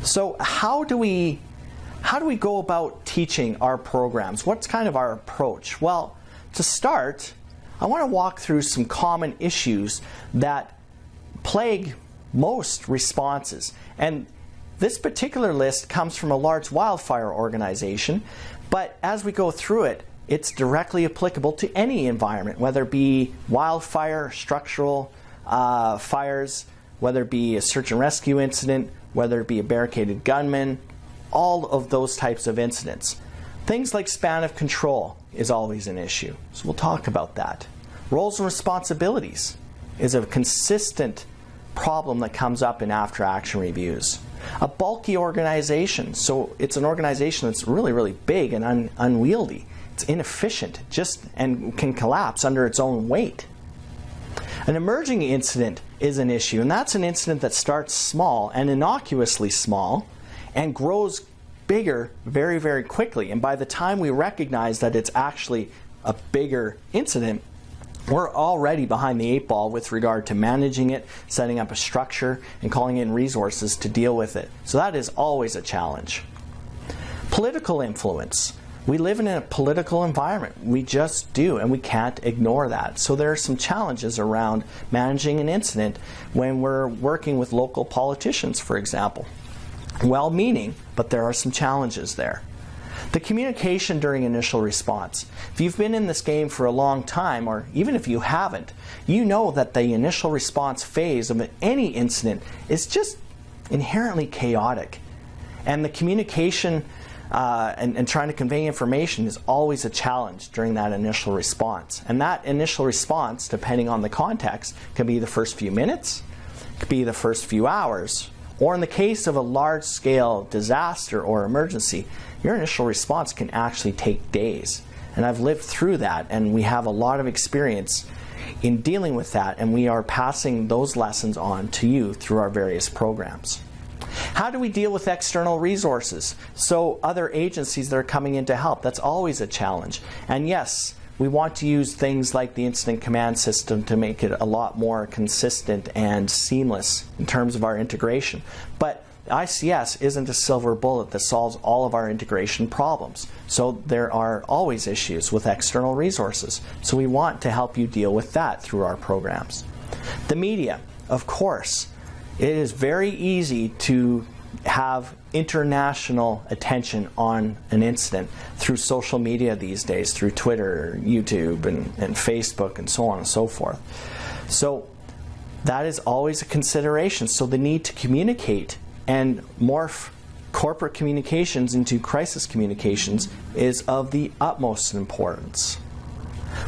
So how do we go about teaching our programs? What's kind of our approach? Well, to start, I want to walk through some common issues that plague most responses. And this particular list comes from a large wildfire organization, but as we go through it, it's directly applicable to any environment, whether it be wildfire, structural fires, whether it be a search and rescue incident, whether it be a barricaded gunman, all of those types of incidents. Things like span of control is always an issue, so we'll talk about that. Roles and responsibilities is a consistent problem that comes up in after-action reviews. A bulky organization, so it's an organization that's really, really big and unwieldy. It's inefficient and can collapse under its own weight. An emerging incident is an issue, and that's an incident that starts small and innocuously small and grows bigger very, very quickly. And by the time we recognize that it's actually a bigger incident, we're already behind the 8 ball with regard to managing it, setting up a structure, and calling in resources to deal with it. So that is always a challenge. Political influence. We live in a political environment. We just do, and we can't ignore that. So there are some challenges around managing an incident when we're working with local politicians, for example. Well-meaning, but there are some challenges there. The communication during initial response. If you've been in this game for a long time, or even if you haven't, you know that the initial response phase of any incident is just inherently chaotic. And the communication and trying to convey information is always a challenge during that initial response. And that initial response, depending on the context, can be the first few minutes, could be the first few hours, or in the case of a large-scale disaster or emergency, your initial response can actually take days. And I've lived through that, and we have a lot of experience in dealing with that, and we are passing those lessons on to you through our various programs. How do we deal with external resources? So other agencies that are coming in to help, that's always a challenge. And yes, we want to use things like the incident command system to make it a lot more consistent and seamless in terms of our integration. But ICS isn't a silver bullet that solves all of our integration problems. So there are always issues with external resources. So we want to help you deal with that through our programs. The media, of course. It is very easy to have international attention on an incident through social media these days, through Twitter, YouTube, and Facebook, and so on and so forth. So that is always a consideration. So the need to communicate and morph corporate communications into crisis communications is of the utmost importance.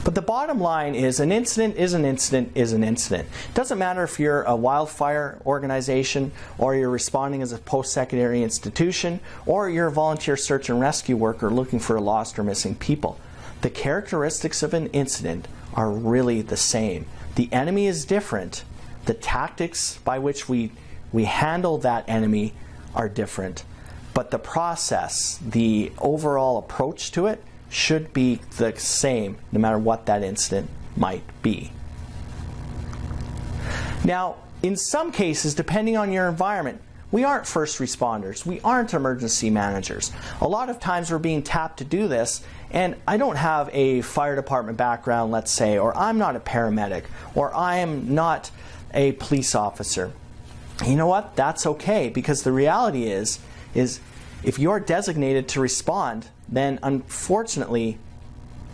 But the bottom line is an incident is an incident is an incident. It doesn't matter if you're a wildfire organization, or you're responding as a post-secondary institution, or you're a volunteer search and rescue worker looking for lost or missing people. The characteristics of an incident are really the same. The enemy is different. The tactics by which we handle that enemy are different. But the process, the overall approach to it, should be the same no matter what that incident might be. Now, in some cases, depending on your environment, we aren't first responders. We aren't emergency managers. A lot of times we're being tapped to do this, and I don't have a fire department background, let's say, or I'm not a paramedic, or I am not a police officer. You know what? That's okay, because the reality is if you're designated to respond, then unfortunately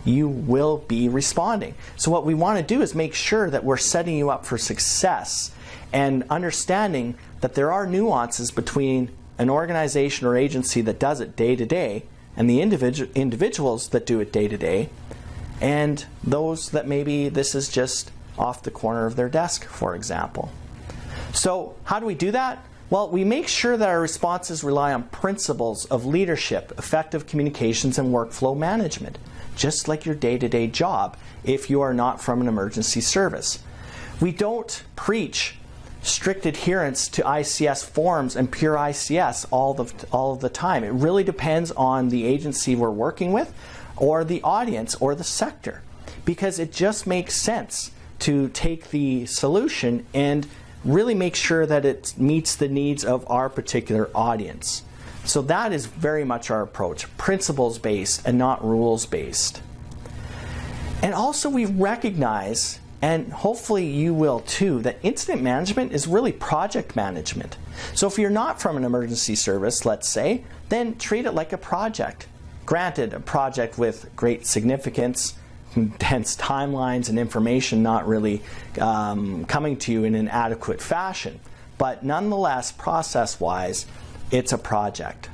you will be responding. So what we want to do is make sure that we're setting you up for success and understanding that there are nuances between an organization or agency that does it day to day and the individuals that do it day to day, and those that maybe this is just off the corner of their desk, for example. So how do we do that? Well, we make sure that our responses rely on principles of leadership, effective communications, and workflow management, just like your day-to-day job if you are not from an emergency service. We don't preach strict adherence to ICS forms and pure ICS all of the time. It really depends on the agency we're working with, or the audience, or the sector, because it just makes sense to take the solution and really make sure that it meets the needs of our particular audience. So that is very much our approach, principles-based and not rules-based. And also we recognize, and hopefully you will too, that incident management is really project management. So if you're not from an emergency service, let's say, then treat it like a project. Granted, a project with great significance, dense timelines and information not really coming to you in an adequate fashion. But nonetheless, process-wise, it's a project.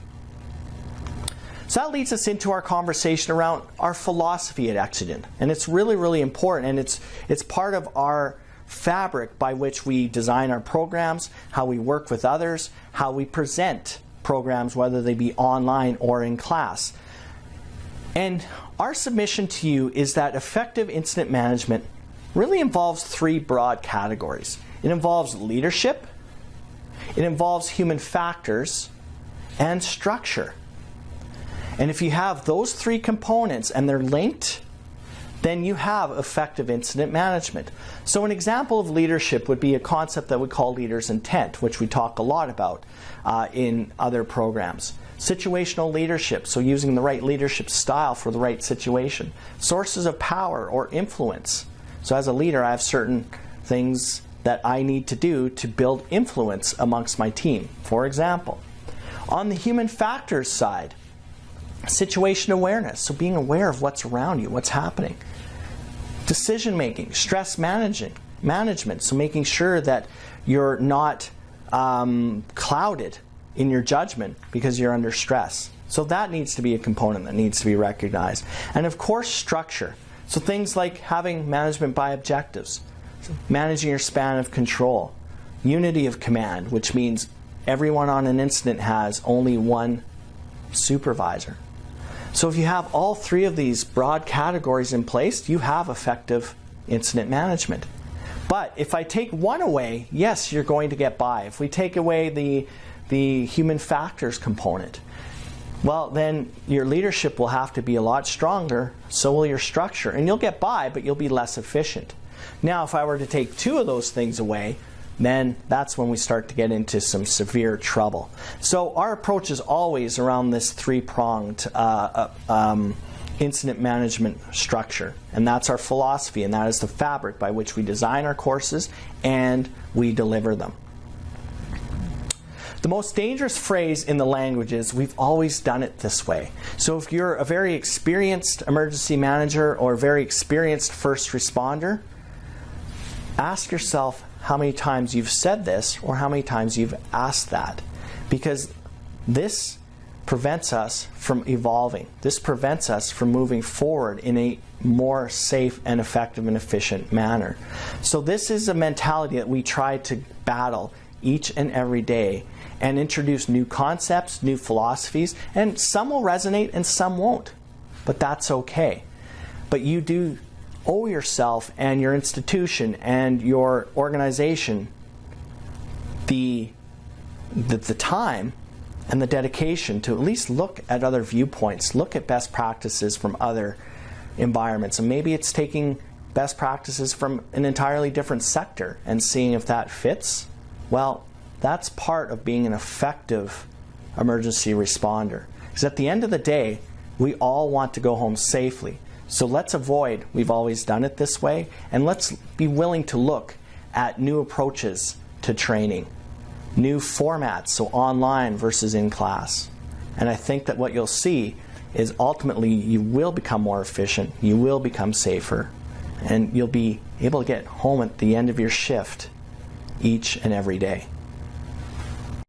So that leads us into our conversation around our philosophy at Exigent. And it's really, really important, and it's part of our fabric by which we design our programs, how we work with others, how we present programs, whether they be online or in class. And our submission to you is that effective incident management really involves three broad categories. It involves leadership, it involves human factors, and structure. And if you have those three components and they're linked, then you have effective incident management. So an example of leadership would be a concept that we call leader's intent, which we talk a lot about in other programs. Situational leadership, so using the right leadership style for the right situation. Sources of power or influence. So as a leader, I have certain things that I need to do to build influence amongst my team, for example. On the human factors side, situation awareness, so being aware of what's around you, what's happening. Decision making, stress management, so making sure that you're not clouded in your judgment because you're under stress. So that needs to be a component that needs to be recognized. And of course, structure. So things like having management by objectives, managing your span of control, unity of command, which means everyone on an incident has only one supervisor. So if you have all three of these broad categories in place, you have effective incident management. But if I take one away, yes, you're going to get by. If we take away the human factors component, well, then your leadership will have to be a lot stronger, so will your structure. And you'll get by, but you'll be less efficient. Now, if I were to take two of those things away, then that's when we start to get into some severe trouble. So our approach is always around this three-pronged incident management structure. And that's our philosophy, and that is the fabric by which we design our courses and we deliver them. The most dangerous phrase in the language is, we've always done it this way. So if you're a very experienced emergency manager or a very experienced first responder, ask yourself how many times you've said this or how many times you've asked that. Because this prevents us from evolving. This prevents us from moving forward in a more safe and effective and efficient manner. So this is a mentality that we try to battle each and every day and introduce new concepts, new philosophies, and some will resonate and some won't. But that's okay. But you do owe yourself and your institution and your organization the time and the dedication to at least look at other viewpoints, look at best practices from other environments. And maybe it's taking best practices from an entirely different sector and seeing if that fits. Well, that's part of being an effective emergency responder. Because at the end of the day, we all want to go home safely. So let's avoid, we've always done it this way, and let's be willing to look at new approaches to training, new formats, so online versus in class. And I think that what you'll see is ultimately you will become more efficient, you will become safer, and you'll be able to get home at the end of your shift each and every day.